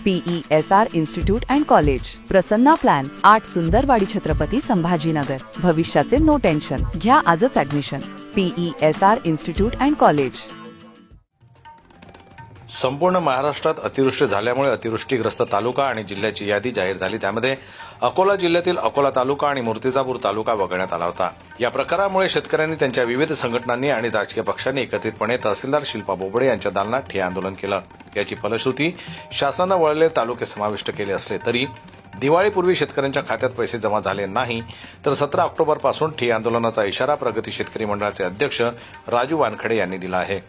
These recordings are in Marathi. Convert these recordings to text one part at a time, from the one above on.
PESR institute and college, Prasanna plan, 8 Sundarwadi, Chhatrapati Sambhajinagar. भविष्याचे नो टेन्शन. घ्या आजच admission. PESR institute and college. संपूर्ण महाराष्ट्रात अतिवृष्टी झाल्यामुळे अतिवृष्टीग्रस्त तालुका आणि जिल्ह्याची यादी जाहीर झाली. त्यामध्ये अकोला जिल्ह्यातील अकोला तालुका आणि मूर्तिजापूर तालुका वगळण्यात आला होता. या प्रकारामुळे शेतकऱ्यांनी त्यांच्या विविध संघटनांनी आणि राजकीय पक्षांनी एकत्रितपणे तहसीलदार शिल्पा बोबडे यांच्या दालनात ठिय्या आंदोलन केलं. याची फलश्रुती शासनानं वळलेले तालुके समाविष्ट केले असले तरी दिवाळीपूर्वी शेतकऱ्यांच्या खात्यात पैसे जमा झाले नाही. तर 17 ऑक्टोबरपासून ठिय्या आंदोलनाचा इशारा प्रगती शेतकरी मंडळाचे अध्यक्ष राजू वानखडे यांनी दिला आहे.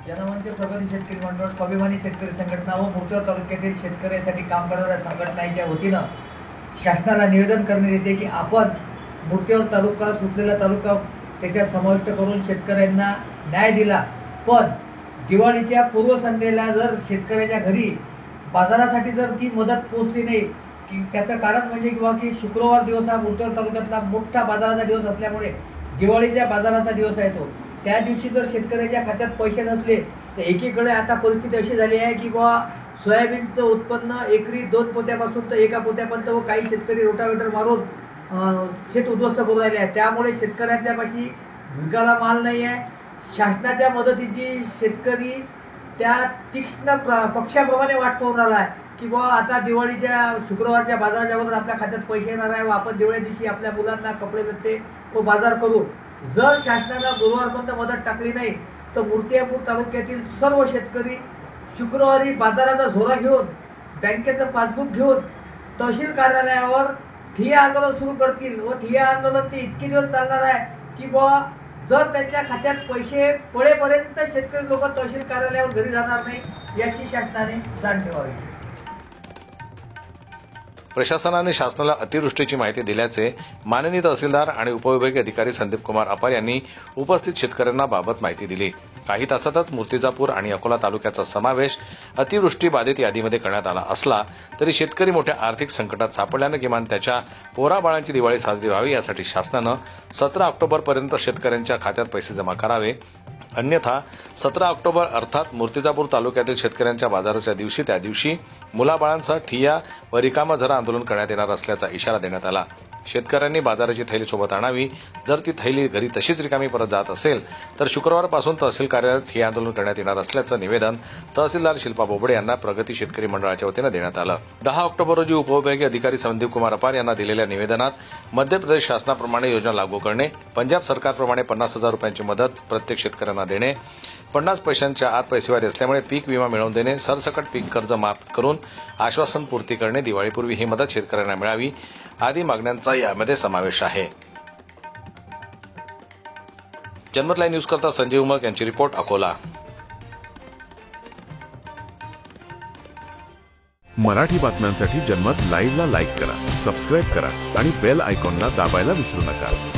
जनमंच प्रगती शेतकरी मंडळ, स्वाभिमानी शेतकरी संघटना व मुर्तेवार तालुक्यातील शेतकऱ्यांसाठी काम करणाऱ्या संघटनांच्या वतीनं शासनाला निवेदन करण्यात येते की आपण मुर्तेवार तालुका, सुटलेला तालुका त्याच्यात समाविष्ट करून शेतकऱ्यांना न्याय दिला. पण दिवाळीच्या पूर्वसंध्येला जर शेतकऱ्याच्या घरी बाजारासाठी जर ती मदत पोहोचली नाही, की त्याचं कारण म्हणजे किंवा की शुक्रवार दिवस हा मुर्तेवार तालुक्यातला मोठा बाजाराचा दिवस असल्यामुळे दिवाळीच्या बाजाराचा दिवस आहे तो. त्या दिवशी जर शेतकऱ्याच्या खात्यात पैसे नसले तर एकीकडे आता परिस्थिती अशी झाली आहे की बाबा सोयाबीनचं उत्पन्न एकरी 2 पोत्यापासून तर 1 पोत्यापर्यंत व काही शेतकरी रोटावेटर मारून शेत उद्ध्वस्त करून राहिले आहे. त्यामुळे शेतकऱ्यांच्यापाशी विकायला माल नाही आहे. शासनाच्या मदतीची शेतकरी त्या तीक्ष्ण पक्षाप्रमाणे वाट पाहून राहिला आहे की बाबा आता दिवाळीच्या शुक्रवारच्या बाजाराच्या अगोदर आपल्या खात्यात पैसे येणार आहे व आपण दिवाळी दिवशी आपल्या मुलांना कपडे लत्ते व बाजार करू. जर शासनानं गुरुवारपर्यंत मदत टाकली नाही तर मूर्तिजापूर तालुक्यातील सर्व शेतकरी शुक्रवारी बाजाराचा झोला घेऊन, बँकेचं पासबुक घेऊन तहसील कार्यालयावर ठिय्या आंदोलन सुरू करतील व ठिय्या आंदोलन ते इतके दिवस चालणार आहे की बुवा जर त्यांच्या खात्यात पैसे पडेपर्यंत शेतकरी लोक तहसील कार्यालयावर घरी जाणार नाही, याची शासनाने जाण ठेवावी. प्रशासनाने शासनाला अतिवृष्टीची माहिती दिल्याचे माननीय तहसीलदार आणि उपविभागीय अधिकारी संदीप कुमार अपार यांनी उपस्थित शेतकऱ्यांना बाबत माहिती दिली. काही तासातच मूर्तिजापूर आणि अकोला तालुक्याचा समावेश अतिवृष्टी बाधित यादीमध्ये करण्यात आला असला तरी शेतकरी मोठ्या आर्थिक संकटात सापडल्यानं किमान त्याच्या पोराबाळांची दिवाळी साजरी व्हावी यासाठी शासनानं 17 ऑक्टोबरपर्यंत शेतकऱ्यांच्या खात्यात पैसे जमा करावे. अन्यथा 17 ऑक्टोबर अर्थात मूर्तिजापूर तालुक्यातील शेतकऱ्यांच्या बाजाराच्या दिवशी त्या दिवशी मुलाबाळांसह ठिय्या व रिकामा झरा आंदोलन करण्यात येणार असल्याचा इशारा देण्यात आला. शेतकऱ्यांनी बाजाराची थैली सोबत आणावी. जर ती थैली घरी तशीच रिकामी परत जात असेल तर शुक्रवारपासून तहसील कार्यालयात ठिय्या आंदोलन करण्यात येणार असल्याचं निवेदन तहसीलदार शिल्पा बोबडे यांना प्रगती शेतकरी मंडळाच्या वतीनं देण्यात आलं. 10 ऑक्टोबर रोजी उपविभागीय अधिकारी संदीप कुमार अपार यांना दिलेल्या निवेदनात मध्य प्रदेश शासनाप्रमाणे योजना लागू करणे, पंजाब सरकारप्रमाणे 50,000 रुपयांची मदत प्रत्येक शेतकऱ्यांना देणे, 50 पैशांच्या आत पैसेवारी असल्यामुळे पीक विमा मिळवून देणे, सरसकट पीक कर्ज माफ करून आश्वासन पूर्ती करणे, दिवाळीपूर्वी ही मदत शेतकऱ्यांना मिळावी आदी मागण्यांचा यामध्ये समावेश आहे. जनमत लाईव्ह न्यूज करता संजय उमक यांची रिपोर्ट, अकोला. मराठी बातम्यांसाठी जनमत लाईव्हला लाईक करा, सबस्क्राईब करा आणि बेल आयकॉनला दाबायला विसरू नका.